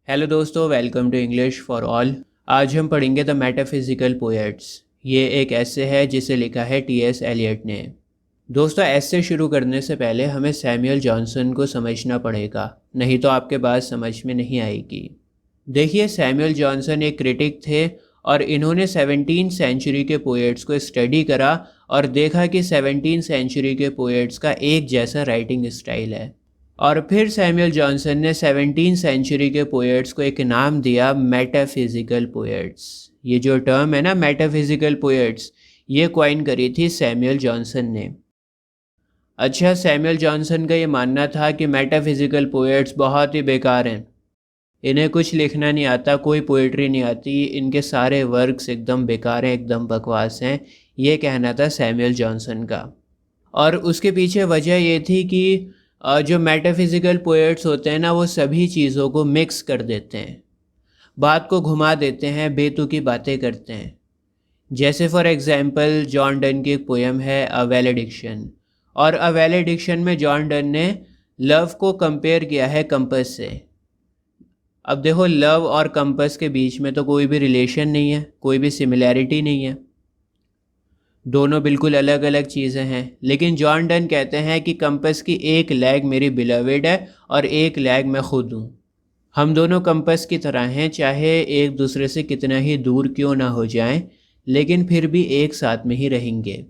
Hello दोस्तों, welcome to English for all. आज हम पढ़ेंगे द मेटाफिजिकल पोएट्स। ये एक ऐसे है जिसे लिखा है टी.एस. एलियट ने। दोस्तों, ऐसे शुरू करने से पहले हमें सैमुअल जॉनसन को समझना पड़ेगा, नहीं तो आपके बात समझ में नहीं आएगी। देखिए, सैमुअल जॉनसन एक क्रिटिक थे और इन्होंने 17th सेंचुरी के पोएट्स को स्टडी करा और देखा कि 17th सेंचुरी के पोएट्स का एक जैसा राइटिंग स्टाइल है। और फिर सैमुअल जॉनसन ने 17th सेंचुरी के पोएट्स को एक नाम दिया, मेटाफिजिकल पोएट्स। ये जो टर्म है ना, मेटाफिजिकल पोएट्स, ये कॉइन करी थी सैमुअल जॉनसन ने। अच्छा, सैमुअल जॉनसन का ये मानना था कि मेटाफिजिकल पोएट्स बहुत ही बेकार हैं, इन्हें कुछ लिखना नहीं आता, कोई पोएट्री नहीं आती, इनके सारे वर्क्स एकदम बेकार हैं, एकदम बकवास हैं। ये कहना था सैमुअल जॉनसन का। और उसके पीछे वजह ये थी कि जो मेटाफिजिकल पोएट्स होते हैं ना, वो सभी चीज़ों को मिक्स कर देते हैं, बात को घुमा देते हैं, बेतुकी बातें करते हैं। जैसे फॉर एग्जांपल जॉन डन की एक पोएम है अ वैलेडिक्शन, और अ वैलेडिक्शन में जॉन डन ने लव को कंपेयर किया है कंपस से। अब देखो, लव और कंपस के बीच में तो कोई भी रिलेशन नहीं है, कोई भी सिमिलैरिटी नहीं है, दोनों बिल्कुल अलग अलग चीज़ें हैं। लेकिन जॉन डन कहते हैं कि कंपस की एक लेग मेरी बिलवेड है और एक लेग मैं खुद हूँ। हम दोनों कंपस की तरह हैं, चाहे एक दूसरे से कितना ही दूर क्यों ना हो जाएं, लेकिन फिर भी एक साथ में ही रहेंगे।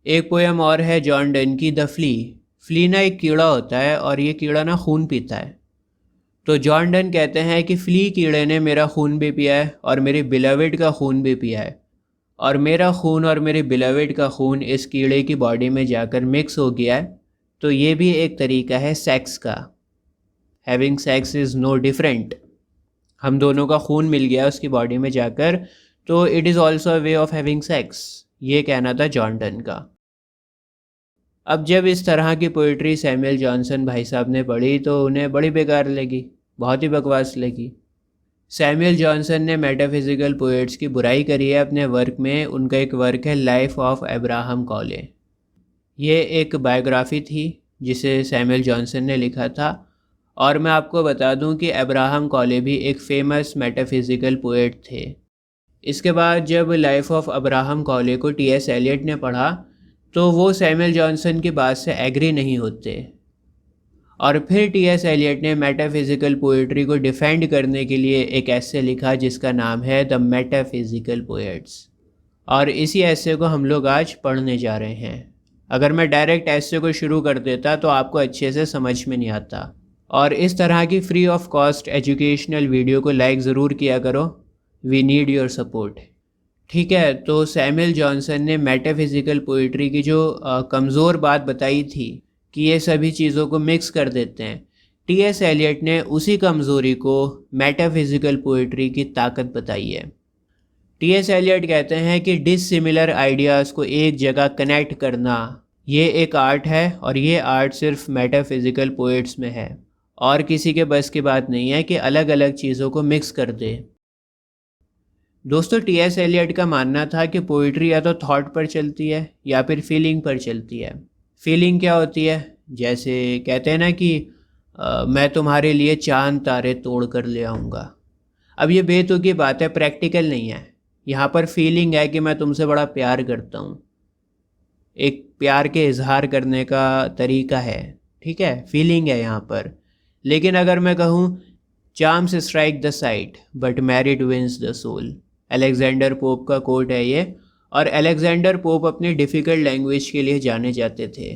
एक पोएम और है जॉन डन की, द फ्ली। फ्ली ना एक कीड़ा होता है और ये कीड़ा ना खून पीता है। तो जॉन डन कहते हैं कि फ्ली कीड़े ने मेरा खून भी पिया है और मेरी बिलवेड का खून भी पिया है, और मेरा खून और मेरे बिलवेड का खून इस कीड़े की बॉडी में जाकर मिक्स हो गया है। तो ये भी एक तरीका है सेक्स का। Having sex is no different. हम दोनों का खून मिल गया उसकी बॉडी में जाकर, तो it is also a way of having sex. ये कहना था जॉन डन का। अब जब इस तरह की पोइट्री सैमुअल जॉनसन भाई साहब ने पढ़ी तो उन्हें बड़ी बेकार लगी, बहुत ही बकवास लगी। सैमुअल जॉनसन ने मेटाफिजिकल पोएट्स की बुराई करी है अपने वर्क में। उनका एक वर्क है लाइफ ऑफ अब्राहम कॉले। ये एक बायोग्राफी थी जिसे सैमुअल जॉनसन ने लिखा था। और मैं आपको बता दूं कि अब्राहम कॉले भी एक फेमस मेटाफिजिकल पोएट थे। इसके बाद जब लाइफ ऑफ अब्राहम कॉले को टी.एस. एलियट ने पढ़ा तो वो सैमुअल जॉनसन की बात से एग्री नहीं होते, और फिर टी.एस. एलियट ने मेटाफिजिकल पोएट्री को डिफेंड करने के लिए एक ऐसे लिखा जिसका नाम है द मेटाफिजिकल पोएट्स। और इसी ऐसे को हम लोग आज पढ़ने जा रहे हैं। अगर मैं डायरेक्ट ऐसे को शुरू कर देता तो आपको अच्छे से समझ में नहीं आता। और इस तरह की free of cost educational video को लाइक ज़रूर किया करो, वी नीड योर सपोर्ट। ठीक है, तो सैमुअल जॉनसन ने मेटाफिजिकल पोइट्री की जो कमज़ोर बात बताई थी कि ये सभी चीज़ों को मिक्स कर देते हैं, टी.एस. एलियट ने उसी कमज़ोरी को मेटाफिजिकल पोइट्री की ताकत बताई है। टी.एस. एलियट कहते हैं कि डिसिमिलर आइडियाज़ को एक जगह कनेक्ट करना ये एक आर्ट है, और ये आर्ट सिर्फ मेटाफिजिकल पोइट्स में है, और किसी के बस की बात नहीं है कि अलग अलग चीज़ों को मिक्स कर दे। दोस्तों, टी.एस. एलियट का मानना था कि पोइट्री या तो थॉट पर चलती है या फिर फीलिंग पर चलती है। फीलिंग क्या होती है? जैसे कहते हैं ना कि मैं तुम्हारे लिए चांद तारे तोड़ कर ले आऊँगा। अब ये बेतुकी बात है, प्रैक्टिकल नहीं है। यहाँ पर फीलिंग है कि मैं तुमसे बड़ा प्यार करता हूँ, एक प्यार के इजहार करने का तरीका है, ठीक है, फीलिंग है यहाँ पर। लेकिन अगर मैं कहूँ charms strike the sight but merit wins the soul, Alexander Pope का कोट है ये। और अलेक्जेंडर पोप अपनी डिफ़िकल्ट लैंग्वेज के लिए जाने जाते थे।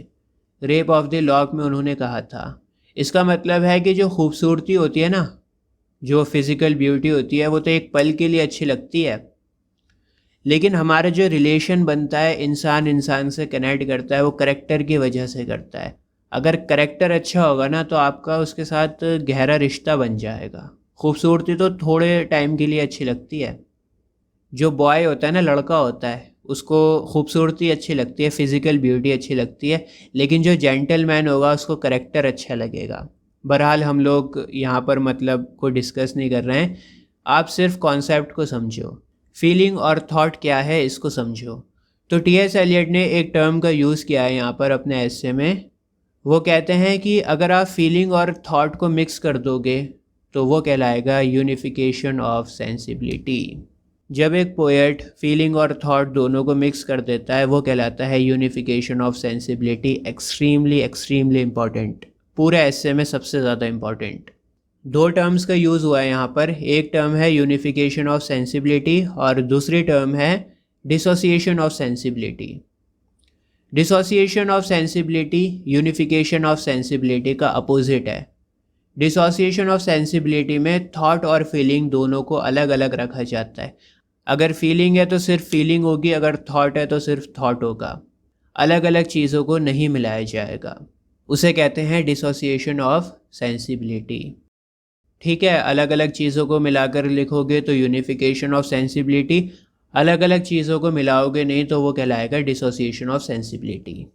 रेप ऑफ द लॉक में उन्होंने कहा था, इसका मतलब है कि जो खूबसूरती होती है ना, जो फिज़िकल ब्यूटी होती है, वो तो एक पल के लिए अच्छी लगती है, लेकिन हमारा जो रिलेशन बनता है, इंसान इंसान से कनेक्ट करता है, वो करेक्टर की वजह से करता है। अगर करेक्टर अच्छा होगा ना तो आपका उसके साथ गहरा रिश्ता बन जाएगा। खूबसूरती तो थोड़े टाइम के लिए अच्छी लगती है। जो बॉय होता है ना, लड़का होता है, उसको खूबसूरती अच्छी लगती है, फिज़िकल ब्यूटी अच्छी लगती है, लेकिन जो जेंटलमैन होगा उसको करेक्टर अच्छा लगेगा। बहरहाल हम लोग यहाँ पर मतलब को डिस्कस नहीं कर रहे हैं, आप सिर्फ कॉन्सेप्ट को समझो, फीलिंग और थॉट क्या है इसको समझो। तो टी.एस. एलियट ने एक टर्म का यूज़ किया है यहाँ पर अपने एस्से में। वो कहते हैं कि अगर आप फीलिंग और थॉट को मिक्स कर दोगे तो वो कहलाएगा यूनिफिकेशन ऑफ सेंसिबिलिटी। जब एक पोएट फीलिंग और थॉट दोनों को मिक्स कर देता है वो कहलाता है unification of sensibility. Extremely extremely important, पूरे ऐसे में सबसे ज़्यादा इम्पॉर्टेंट। दो टर्म्स का यूज़ हुआ है यहाँ पर। एक टर्म है यूनिफिकेशन ऑफ सेंसिबिलिटी और दूसरी टर्म है dissociation of sensibility. Dissociation of sensibility unification of sensibility का अपोजिट है। डिसोसिएशन ऑफ सेंसिबिलिटी में थॉट और फीलिंग दोनों को अलग अलग रखा जाता है। अगर फीलिंग है तो सिर्फ फीलिंग होगी, अगर थॉट है तो सिर्फ थॉट होगा। अलग अलग चीज़ों को नहीं मिलाया जाएगा, उसे कहते हैं डिसोसिएशन ऑफ सेंसिबिलिटी। ठीक है, अलग अलग चीज़ों को मिलाकर लिखोगे तो यूनिफिकेशन ऑफ सेंसिबिलिटी, अलग अलग चीज़ों को मिलाओगे नहीं तो वो कहलाएगा डिसोसिएशन ऑफ सेंसिबिलिटी।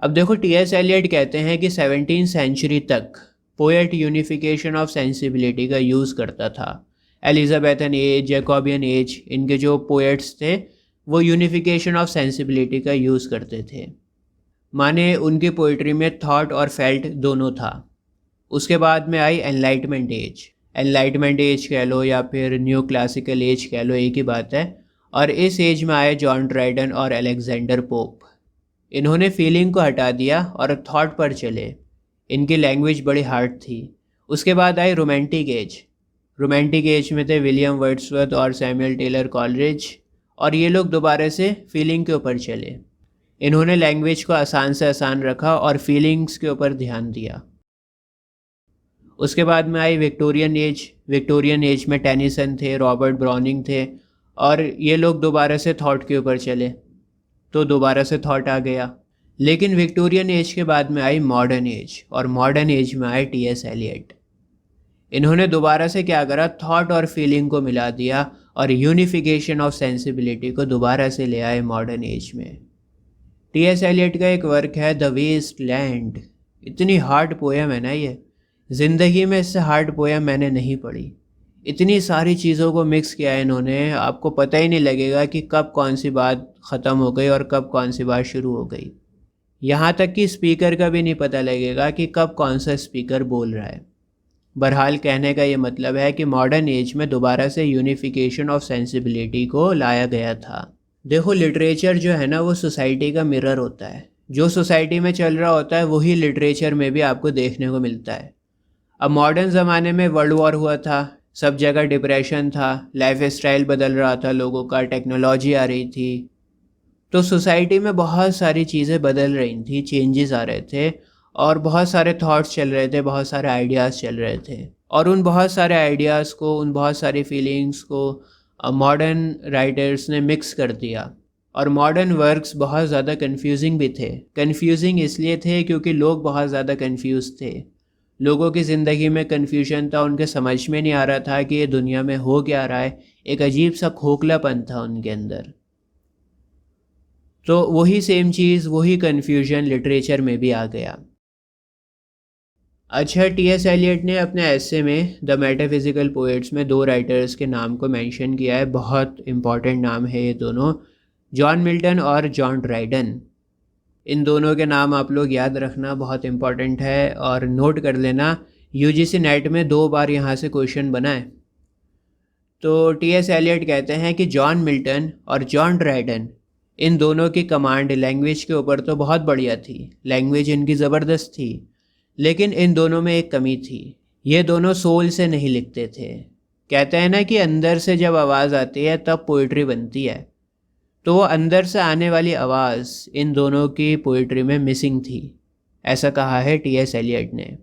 अब देखो, टी.एस. एलियट कहते हैं कि 17वीं सेंचुरी तक पोएट यूनिफिकेशन ऑफ सेंसिबिलिटी का यूज़ करता था। एलिजाबेथन एज, जैकोबियन एज, इनके जो पोएट्स थे वो यूनिफिकेशन ऑफ सेंसिबिलिटी का यूज़ करते थे। माने उनकी पोइट्री में थॉट और फेल्ट दोनों था। उसके बाद में आई एनलाइटमेंट एज। एनलाइटमेंट एज कह लो या फिर न्यू क्लासिकल एज कह लो, एक ही बात है। और इस एज में आए जॉन ड्राइडन और अलेक्जेंडर पोप। इन्होंने फीलिंग को हटा दिया और थॉट पर चले। इनकी लैंग्वेज बड़ी हार्ड थी। उसके बाद आई रोमांटिक एज। रोमांटिक एज में थे विलियम वर्ड्सवर्थ और सैमुअल टेलर कॉलरिज, और ये लोग दोबारा से फीलिंग के ऊपर चले। इन्होंने लैंग्वेज को आसान से आसान रखा और फीलिंग्स के ऊपर ध्यान दिया। उसके बाद में आई विक्टोरियन एज। विक्टोरियन एज में टेनिसन थे, रॉबर्ट ब्राउनिंग थे, और ये लोग दोबारा से थॉट के ऊपर चले, तो दोबारा से थॉट आ गया। लेकिन विक्टोरियन एज के बाद में आई मॉडर्न एज, और मॉडर्न एज में आए टी.एस. एलियट। इन्होंने दोबारा से क्या करा, थॉट और फीलिंग को मिला दिया और यूनिफिकेशन ऑफ सेंसिबिलिटी को दोबारा से ले आए मॉडर्न एज में। टी.एस. एलियट का एक वर्क है द वेस्ट लैंड। इतनी हार्ड पोएम है ना ये, ज़िंदगी में इससे हार्ड पोएम मैंने नहीं पढ़ी। इतनी सारी चीज़ों को मिक्स किया है इन्होंने, आपको पता ही नहीं लगेगा कि कब कौन सी बात ख़त्म हो गई और कब कौन सी बात शुरू हो गई। यहाँ तक कि स्पीकर का भी नहीं पता लगेगा कि कब कौन सा स्पीकर बोल रहा है। बहरहाल कहने का ये मतलब है कि मॉडर्न एज में दोबारा से यूनिफिकेशन ऑफ सेंसिबिलिटी को लाया गया था। देखो, लिटरेचर जो है ना वो सोसाइटी का मिरर होता है। जो सोसाइटी में चल रहा होता है वही लिटरेचर में भी आपको देखने को मिलता है। अब मॉडर्न ज़माने में वर्ल्ड वॉर हुआ था, सब जगह डिप्रेशन था, लाइफ स्टाइल बदल रहा था लोगों का, टेक्नोलॉजी आ रही थी, तो सोसाइटी में बहुत सारी चीज़ें बदल रही थी, चेंजेस आ रहे थे, और बहुत सारे थॉट्स चल रहे थे, बहुत सारे आइडियाज़ चल रहे थे। और उन बहुत सारे आइडियाज़ को, उन बहुत सारी फीलिंग्स को मॉडर्न राइटर्स ने मिक्स कर दिया। और मॉडर्न वर्क्स बहुत ज़्यादा कंफ्यूजिंग भी थे। कंफ्यूजिंग इसलिए थे क्योंकि लोग बहुत ज़्यादा कंफ्यूज थे। लोगों की ज़िंदगी में कन्फ्यूजन था, उनके समझ में नहीं आ रहा था कि ये दुनिया में हो क्या रहा है। एक अजीब सा खोखलापन था उनके अंदर। तो वही सेम चीज़, वही कन्फ्यूजन लिटरेचर में भी आ गया। अच्छा, टी.एस. एलियट ने अपने ऐसे में द मेटाफिजिकल पोएट्स में दो राइटर्स के नाम को मेंशन किया है। बहुत इंपॉर्टेंट नाम है ये दोनों, जॉन मिल्टन और जॉन ड्राइडन। इन दोनों के नाम आप लोग याद रखना, बहुत इंपॉर्टेंट है, और नोट कर लेना। यूजीसी नेट में 2 बार यहाँ से क्वेश्चन बना है। तो टी.एस. एलियट कहते हैं कि जॉन मिल्टन और जॉन ड्राइडन, इन दोनों की कमांड लैंग्वेज के ऊपर तो बहुत बढ़िया थी, लैंग्वेज इनकी ज़बरदस्त थी, लेकिन इन दोनों में एक कमी थी, ये दोनों सोल से नहीं लिखते थे। कहते हैं ना कि अंदर से जब आवाज़ आती है तब पोइट्री बनती है, तो वो अंदर से आने वाली आवाज़ इन दोनों की पोइट्री में मिसिंग थी, ऐसा कहा है टी.एस. एलियट ने।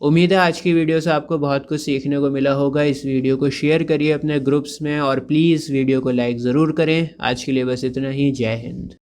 उम्मीद है आज की वीडियो से आपको बहुत कुछ सीखने को मिला होगा। इस वीडियो को शेयर करिए अपने ग्रुप्स में, और प्लीज़ वीडियो को लाइक ज़रूर करें। आज के लिए बस इतना ही। जय हिंद।